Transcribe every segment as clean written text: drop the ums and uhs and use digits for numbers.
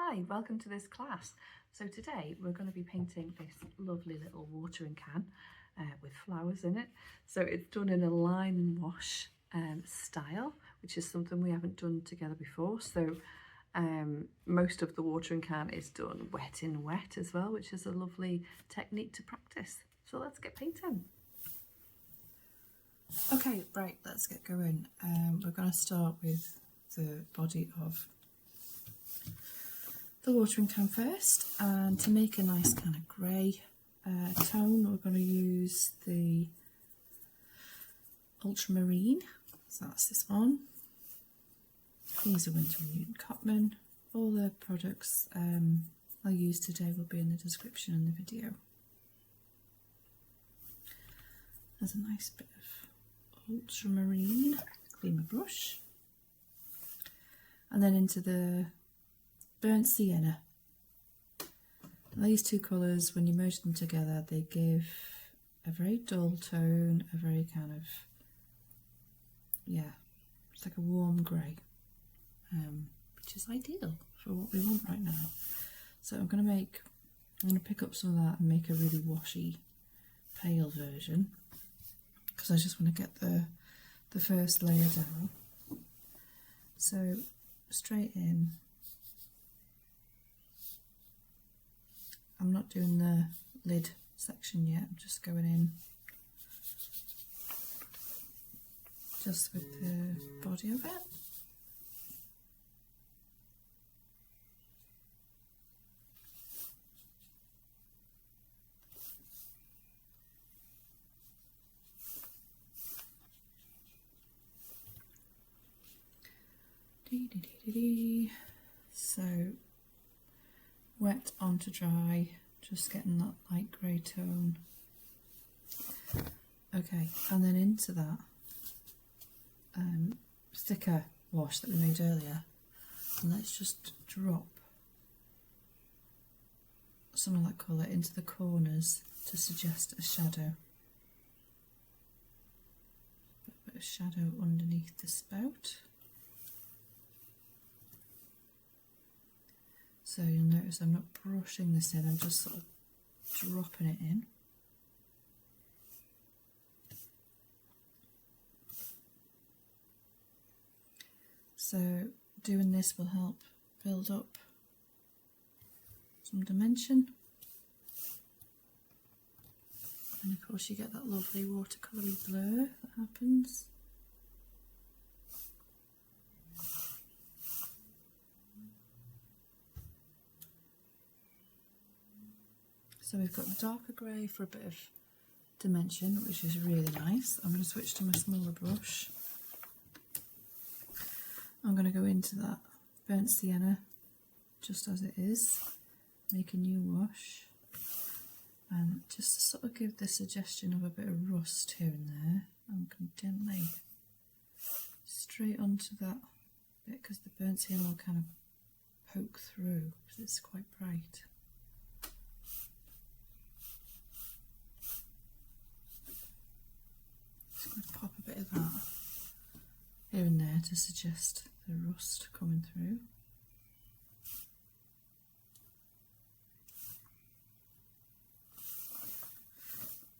Hi, welcome to this class. So today we're going to be painting this lovely little watering can with flowers in it. So it's done in a line and wash style, which is something we haven't done together before. So most of the watering can is done wet in wet as well, which is a lovely technique to practice. So let's get painting. Okay, right, let's get going. We're going to start with the body of the watering can first, and to make a nice kind of grey tone we're going to use the Ultramarine, so that's this one. These are Winsor and Cotman. All the products I'll use today will be in the description in the video. There's a nice bit of Ultramarine, clean my brush, and then into the burnt sienna. And these two colours, when you merge them together, they give a very dull tone, a very kind of, yeah, it's like a warm grey, which is ideal for what we want right now. So I'm going to pick up some of that and make a really washy, pale version, because I just want to get the first layer down. So straight in. I'm not doing the lid section yet, I'm just going in just with the body of it. So wet onto dry, just getting that light grey tone. Okay, and then into that thicker wash that we made earlier, and let's just drop some of that colour into the corners to suggest a shadow. A bit of shadow underneath the spout. So you'll notice I'm not brushing this in, I'm just sort of dropping it in. So doing this will help build up some dimension. And of course you get that lovely watercolour blur that happens. So we've got the darker grey for a bit of dimension, which is really nice. I'm going to switch to my smaller brush. I'm going to go into that burnt sienna just as it is, make a new wash, and just to sort of give the suggestion of a bit of rust here and there, I'm going to gently straight onto that bit, because the burnt sienna will kind of poke through because it's quite bright. Pop a bit of that here and there to suggest the rust coming through.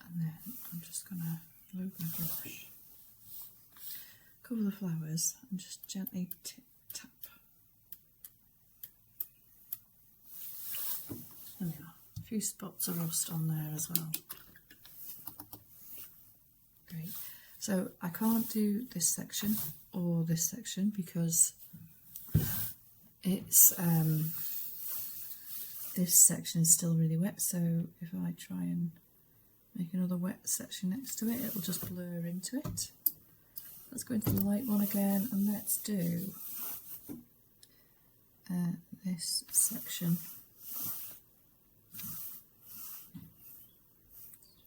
And then I'm just going to load my brush, cover the flowers and just gently tap. There we are, a few spots of rust on there as well. Great. So I can't do this section or this section because it's this section is still really wet, so if I try and make another wet section next to it, it'll just blur into it. Let's go into the light one again and let's do this section.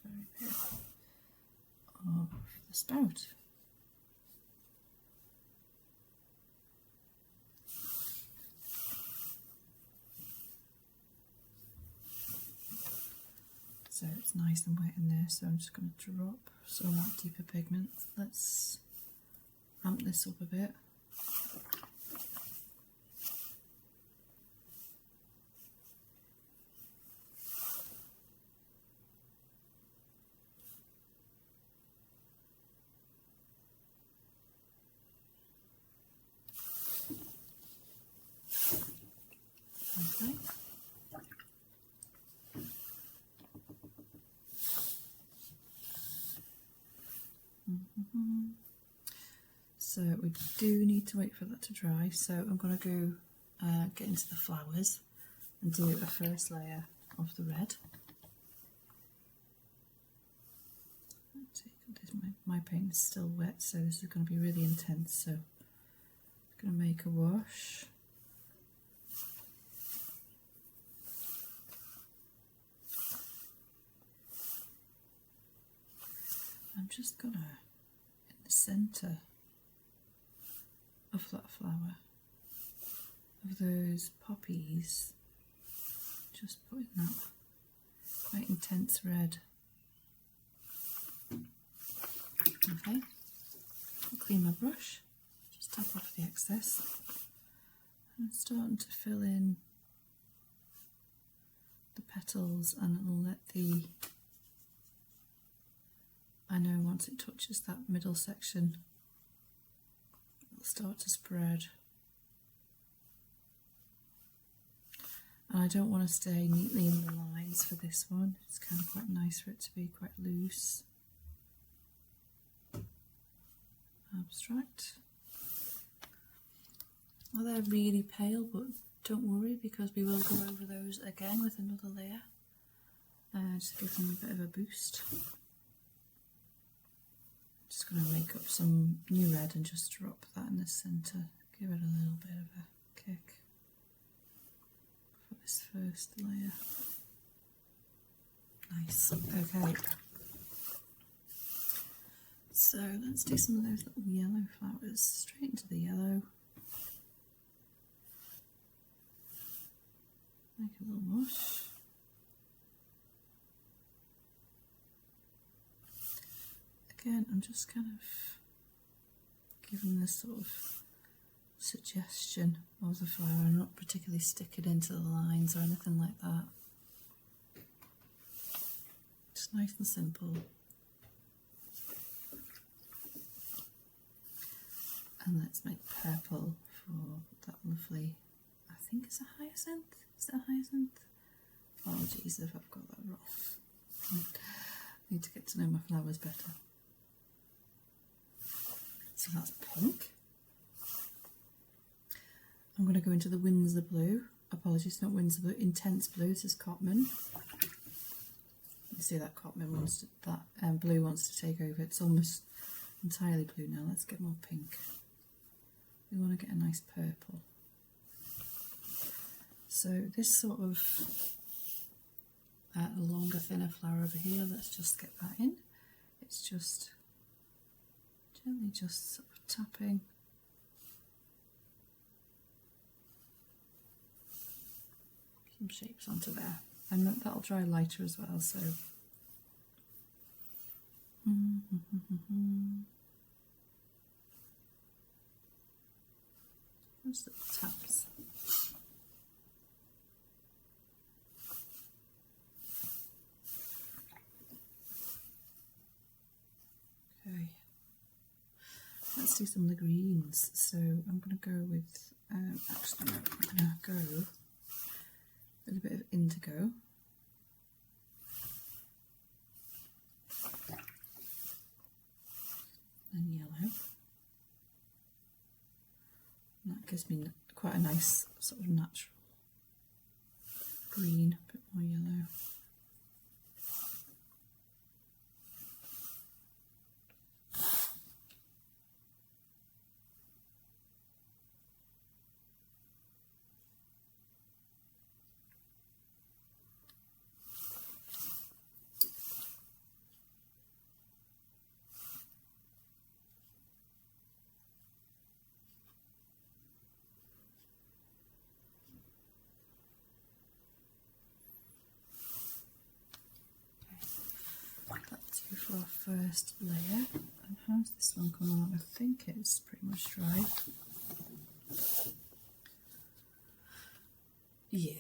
Very bit of the spout. So it's nice and wet in there, so I'm just going to drop some of that deeper pigment. Let's amp this up a bit. So we do need to wait for that to dry, so I'm going to go get into the flowers and do a first layer of the red. My paint is still wet, so this is going to be really intense, so I'm going to make a wash. I'm just going to, in the centre of that flower, of those poppies, just putting that quite intense red. Okay, I'll clean my brush, just tap off the excess, and I'm starting to fill in the petals, and it'll let the, I know once it touches that middle section, it'll start to spread. And I don't want to stay neatly in the lines for this one, it's kind of quite nice for it to be quite loose. Abstract. Well, they're really pale, but don't worry because we will go over those again with another layer. Just give them a bit of a boost. Just going to make up some new red and just drop that in the centre. Give it a little bit of a kick for this first layer. Nice. Okay. So let's do some of those little yellow flowers, straight into the yellow. Make a little mush. Again, I'm just kind of giving this sort of suggestion of the flower. I'm not particularly sticking into the lines or anything like that. Just nice and simple. And let's make purple for that lovely, I think it's a hyacinth. Is it a hyacinth? Apologies if I've got that wrong. I need to get to know my flowers better. So that's pink. I'm going to go into the Winsor blue. Apologies, not Winsor blue, intense blue. This is Cotman. You see that Cotman wants to, that blue wants to take over. It's almost entirely blue now. Let's get more pink. We want to get a nice purple. So this sort of longer, thinner flower over here, let's just get that in. It's just gently just sort of tapping. Some shapes onto there. And that'll dry lighter as well, so. Just little taps. Okay, let's do some of the greens. So I'm going to go with, actually no, I'm going to go with a bit of indigo. And yellow. And that gives me quite a nice sort of natural green, a bit more yellow. For our first layer. And how's this one come along? I think it's pretty much dry. Yeah.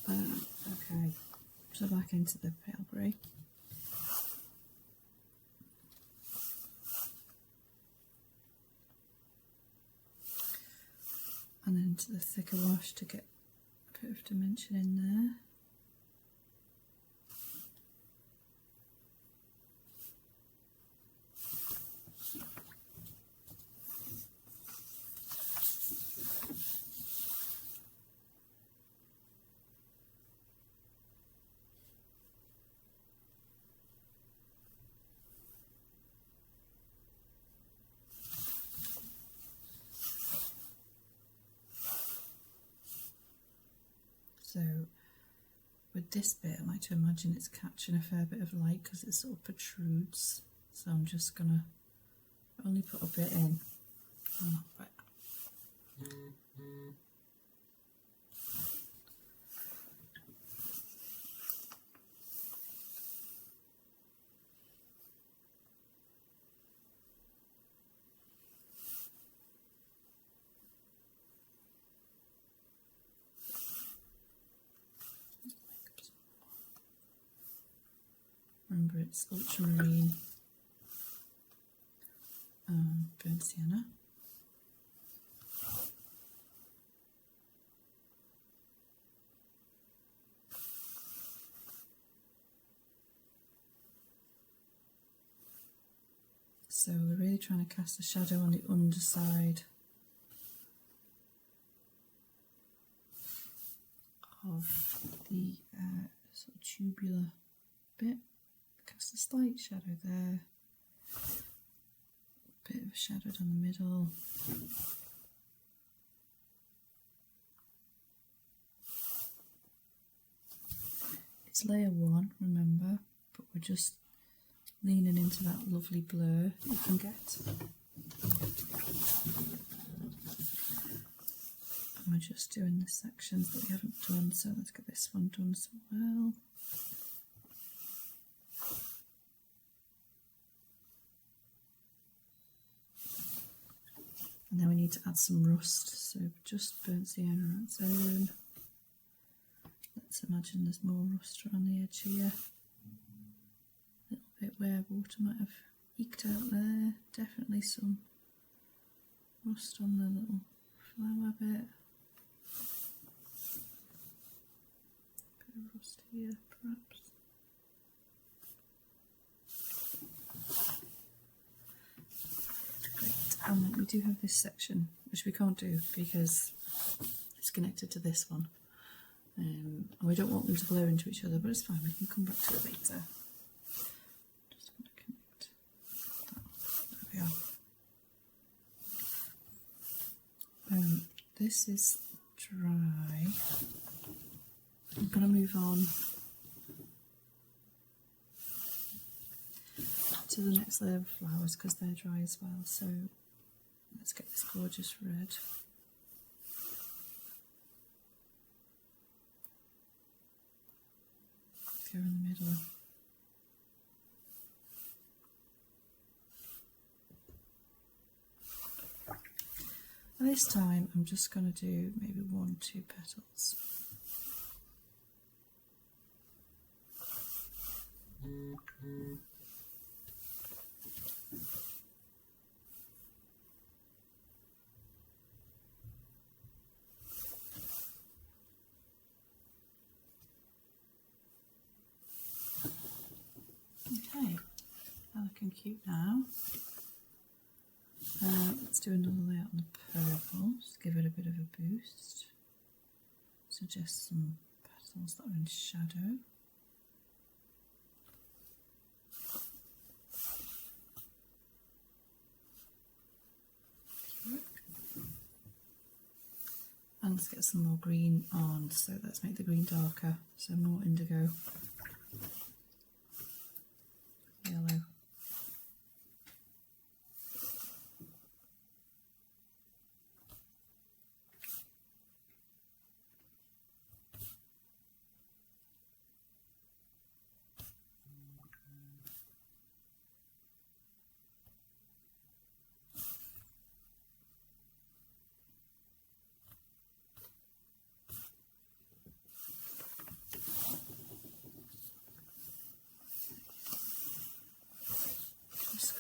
Okay. So back into the pale grey. And then into the thicker wash to get a bit of dimension in there. with this bit, I like to imagine it's catching a fair bit of light because it sort of protrudes. So I'm just going to only put a bit in on that bit. Remember, it's Ultramarine and Burnt Sienna. So we're really trying to cast a shadow on the underside of the sort of tubular bit. Cast a slight shadow there, a bit of a shadow down the middle. It's layer 1, remember, but we're just leaning into that lovely blur you can get. And we're just doing the sections that we haven't done, so let's get this one done as well. And then we need to add some rust, so just Burnt Sienna on its own. Let's imagine there's more rust around the edge here. A little bit where water might have eked out there. Definitely some rust on the little flower bit. Bit of rust here, perhaps. And we do have this section, which we can't do because it's connected to this one. And we don't want them to blur into each other, but it's fine, we can come back to it later. Just going to connect that. There we are. This is dry. I'm going to move on to the next layer of flowers because they're dry as well. So let's get this gorgeous red. Go in the middle. And this time I'm just going to do maybe 1 or 2 petals. Okay, they're looking cute now. Let's do another layer on the purple, just give it a bit of a boost. Suggest some petals that are in shadow. And let's get some more green on, so let's make the green darker, so more indigo. Yellow.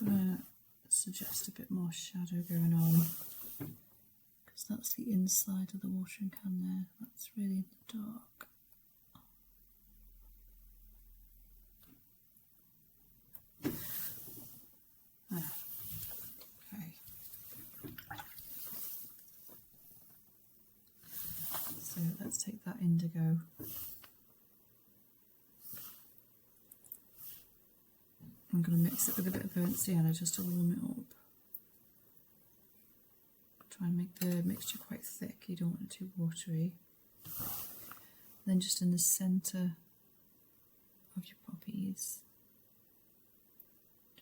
Going to suggest a bit more shadow going on because that's the inside of the watering can there. That's really in the dark. Ah, okay. So let's take that indigo. I'm going to mix it with a bit of burnt sienna just to warm it up. Try and make the mixture quite thick, you don't want it too watery. Then just in the centre these.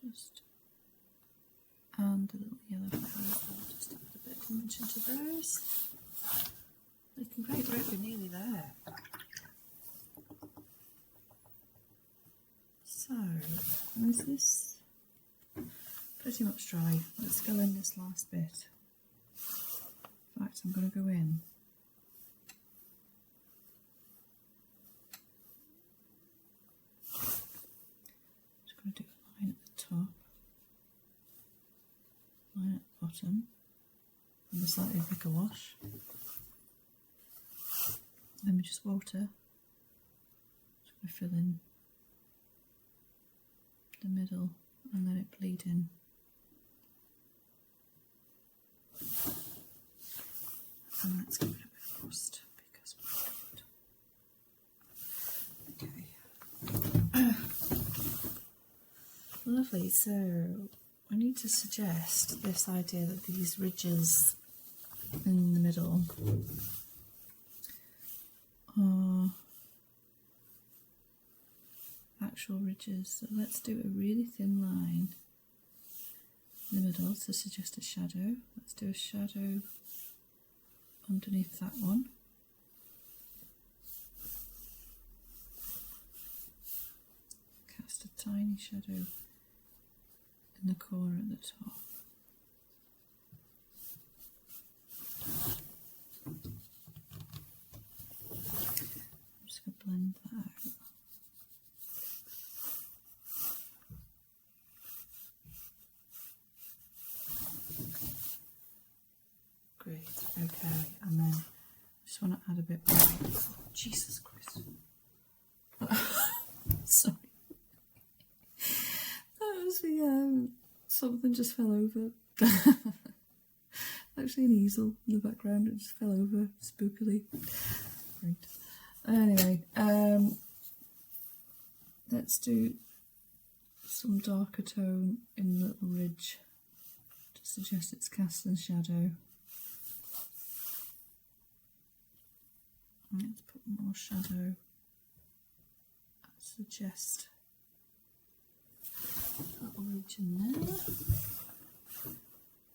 Just, and the little yellow flowers, I'll just add a bit of much into those. Looking great, we're nearly there. So, is this pretty much dry? Let's go in this last bit. In fact, I'm going to go in. Just going to do a line at the top, line at the bottom, and a slightly thicker wash. Let me just water. Just going to fill in the middle and let it bleed in. And let's give it a bit of rust because we don't. Okay. Lovely, so I need to suggest this idea that these ridges in the middle are actual ridges. So let's do a really thin line in the middle to suggest a shadow. Let's do a shadow underneath that one. Cast a tiny shadow in the corner at the top. I'm just going to blend that out. Great, okay, and then I just want to add a bit more. Oh, Jesus Christ. Sorry. That was the, something just fell over. Actually an easel in the background, it just fell over spookily. Right. Anyway, let's do some darker tone in the little ridge to suggest it's cast in shadow. Let's put more shadow. Suggest a little ridge in there.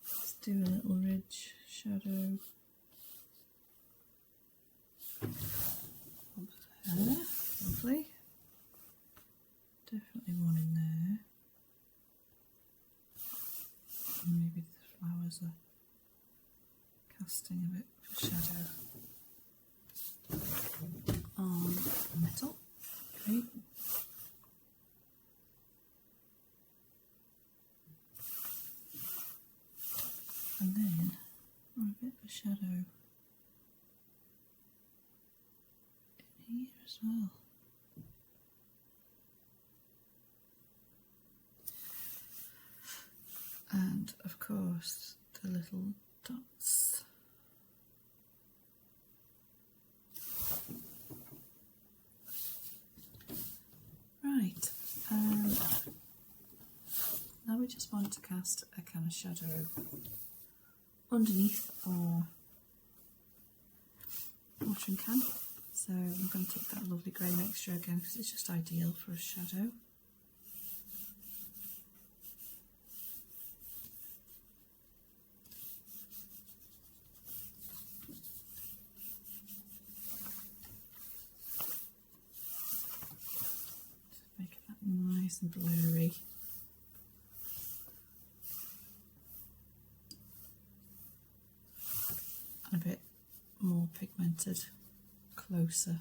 Let's do a little ridge shadow up there. Lovely. Definitely one in there. And maybe the flowers are casting a bit of shadow on the metal. Great. And then a bit of a shadow in here as well. And of course the little dots. Right, now we just want to cast a kind of shadow underneath our watering can. So I'm going to take that lovely grey mixture again because it's just ideal for a shadow. Nice and blurry. And a bit more pigmented, closer.